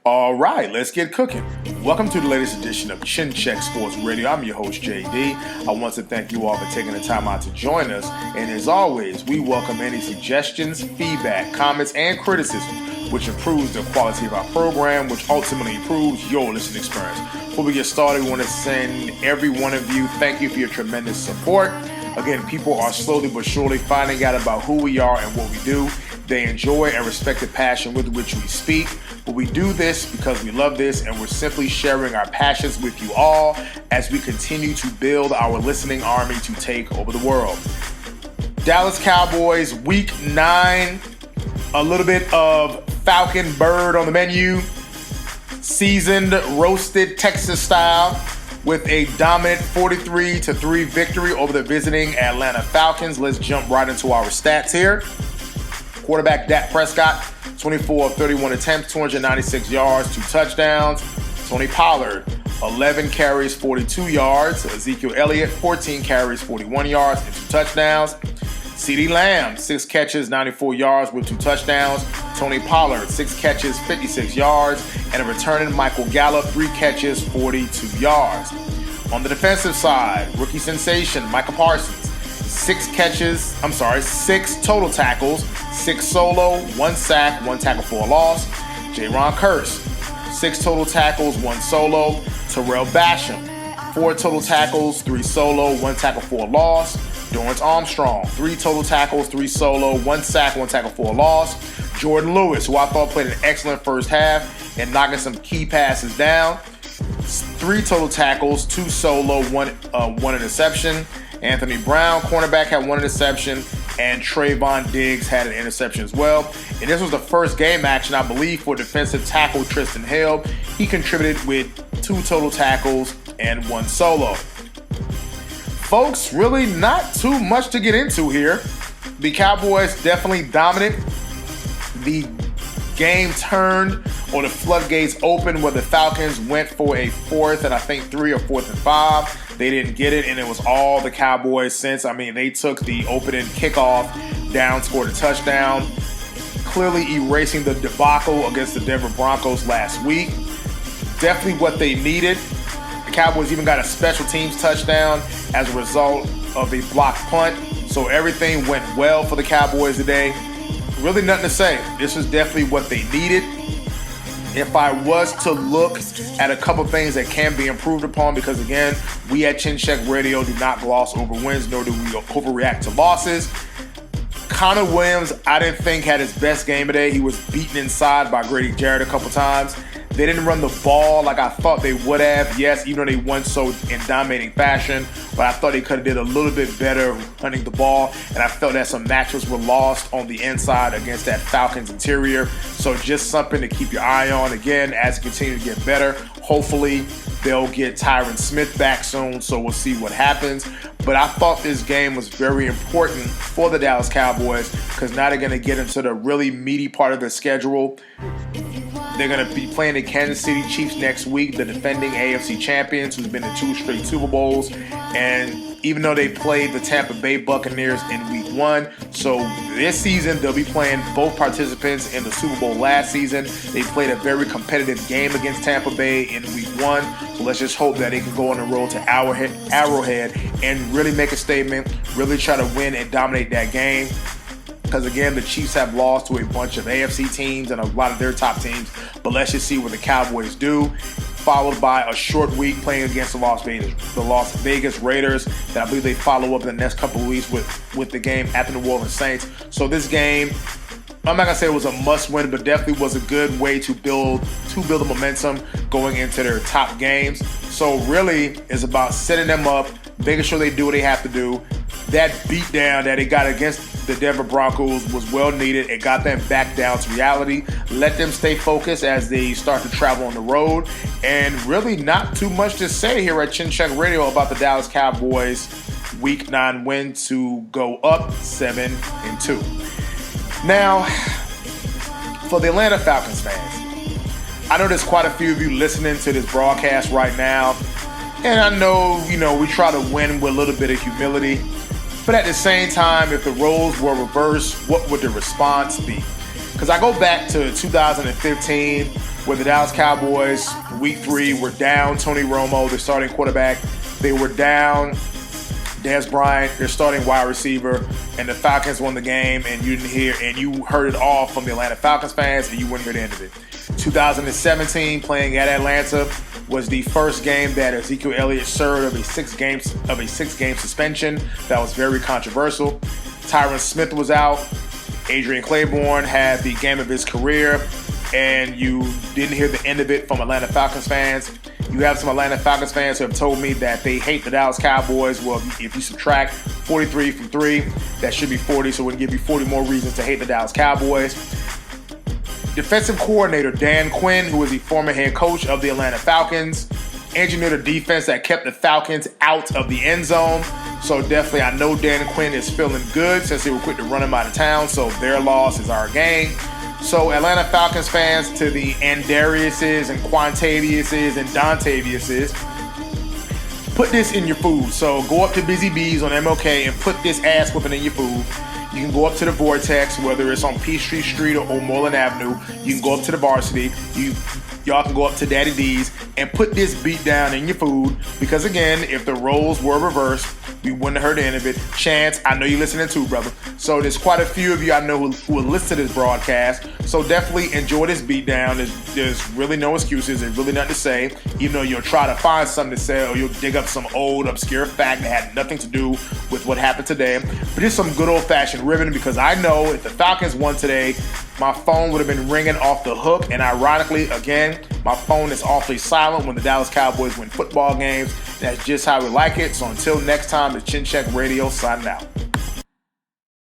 All right, let's get cooking. Welcome to the latest edition of Chin Check Sports Radio. I'm your host, JD. I want to thank you all for taking the time out to join us. And as always, we welcome any suggestions, feedback, comments, and criticisms, which improves the quality of our program, which ultimately improves your listening experience. Before we get started, we want to send every one of you thank you for your tremendous support. Again, people are slowly but surely finding out about who we are and what we do. They enjoy and respect the passion with which we speak. But we do this because we love this, and we're simply sharing our passions with you all as we continue to build our listening army to take over the world. Dallas Cowboys, Week 9, a little bit of Falcon bird on the menu. Seasoned, roasted Texas style with a dominant 43-3 victory over the visiting Atlanta Falcons. Let's jump right into our stats here. Quarterback Dak Prescott, 24 of 31 attempts, 296 yards, 2 touchdowns. Tony Pollard, 11 carries, 42 yards. Ezekiel Elliott, 14 carries, 41 yards, and 2 touchdowns. CeeDee Lamb, 6 catches, 94 yards with 2 touchdowns. Tony Pollard, 6 catches, 56 yards. And a returning Michael Gallup, 3 catches, 42 yards. On the defensive side, rookie sensation Micah Parsons, 6 total tackles, 6 solo, 1 sack, 1 tackle for a loss. Jaron Kearse, 6 total tackles, 1 solo. Terrell Basham, 4 total tackles, 3 solo, 1 tackle for a loss. Dorrance Armstrong, 3 total tackles, 3 solo, 1 sack, 1 tackle for a loss. Jordan Lewis, who I thought played an excellent first half and knocking some key passes down. 3 total tackles, 2 solo, 1 interception. Anthony Brown, cornerback, had 1 interception, and Trayvon Diggs had an interception as well. And this was the first game action, I believe, for defensive tackle Tristan Hill. He contributed with 2 total tackles and 1 solo. Folks, really not too much to get into here. The Cowboys definitely dominant. The game turned, or the floodgates opened, where the Falcons went for a 4th and I think 3 or 4th and 5. They didn't get it, and it was all the Cowboys since. I mean, they took the opening kickoff down, scored a touchdown, clearly erasing the debacle against the Denver Broncos last week. Definitely what they needed. The Cowboys even got a special teams touchdown as a result of a blocked punt. So everything went well for the Cowboys today. Really nothing to say. This was definitely what they needed. If I was to look at a couple things that can be improved upon, because again, we at Chin Check Radio do not gloss over wins, nor do we overreact to losses. Connor Williams, I didn't think had his best game today. He was beaten inside by Grady Jarrett a couple times. They didn't run the ball like I thought they would have. Yes, even though they won so in dominating fashion, but I thought they could have did a little bit better hunting the ball, and I felt that some matches were lost on the inside against that Falcons interior. So just something to keep your eye on. Again, as it continues to get better, hopefully they'll get Tyron Smith back soon, so we'll see what happens. But I thought this game was very important for the Dallas Cowboys because now they're going to get into the really meaty part of their schedule. They're going to be playing the Kansas City Chiefs next week, the defending AFC champions who's been to 2 straight Super Bowls. And even though they played the Tampa Bay Buccaneers in Week 1, so this season they'll be playing both participants in the Super Bowl last season. They played a very competitive game against Tampa Bay in Week 1. So let's just hope that they can go on the road to Arrowhead and really make a statement, really try to win and dominate that game. Because again, the Chiefs have lost to a bunch of AFC teams and a lot of their top teams. But let's just see what the Cowboys do. Followed by a short week playing against the Las Vegas Raiders. That I believe they follow up in the next couple of weeks with the game at the New Orleans Saints. So this game, I'm not gonna say it was a must-win, but definitely was a good way to build the momentum going into their top games. So really, it's about setting them up, making sure they do what they have to do. That beatdown that they got against the Denver Broncos was well needed. It got them back down to reality. Let them stay focused as they start to travel on the road. And really not too much to say here at Chin Check Radio about the Dallas Cowboys Week 9 win to go up 7-2. Now, for the Atlanta Falcons fans, I know there's quite a few of you listening to this broadcast right now. And I know, we try to win with a little bit of humility. But at the same time, if the roles were reversed, what would the response be? Because I go back to 2015 where the Dallas Cowboys, week 3, were down Tony Romo, their starting quarterback. They were down Dez Bryant, their starting wide receiver, and the Falcons won the game, and you heard it all from the Atlanta Falcons fans, and you wouldn't hear the end of it. 2017, playing at Atlanta, was the first game that Ezekiel Elliott served of a six-game suspension. That was very controversial. Tyron Smith was out. Adrian Claiborne had the game of his career, and you didn't hear the end of it from Atlanta Falcons fans. You have some Atlanta Falcons fans who have told me that they hate the Dallas Cowboys. Well, if you subtract 43 from 3, that should be 40, so it would give you 40 more reasons to hate the Dallas Cowboys. Defensive coordinator Dan Quinn, who is the former head coach of the Atlanta Falcons, engineered a defense that kept the Falcons out of the end zone. So definitely, I know Dan Quinn is feeling good since they were quick to run him out of town. So their loss is our gain. So Atlanta Falcons fans, to the Andariuses and Quantaviuses and Dontaviuses, put this in your food. So go up to Busy Bees on MLK and put this ass whipping in your food. You can go up to the Vortex, whether it's on Peachtree Street or Moreland Avenue. You can go up to the Varsity. Y'all can go up to Daddy D's and put this beat down in your food. Because again, if the roles were reversed, we wouldn't have heard the end of it. Chance, I know you're listening too, brother. So there's quite a few of you I know who will listen to this broadcast. So definitely enjoy this beat down. There's really no excuses. There's really nothing to say. Even though you'll try to find something to say, or you'll dig up some old obscure fact that had nothing to do with what happened today. But it's some good old-fashioned ribbon, because I know if the Falcons won today, my phone would have been ringing off the hook. And ironically, again, my phone is awfully silent when the Dallas Cowboys win football games. That's just how we like it. So until next time, the Chin Check Radio signing out.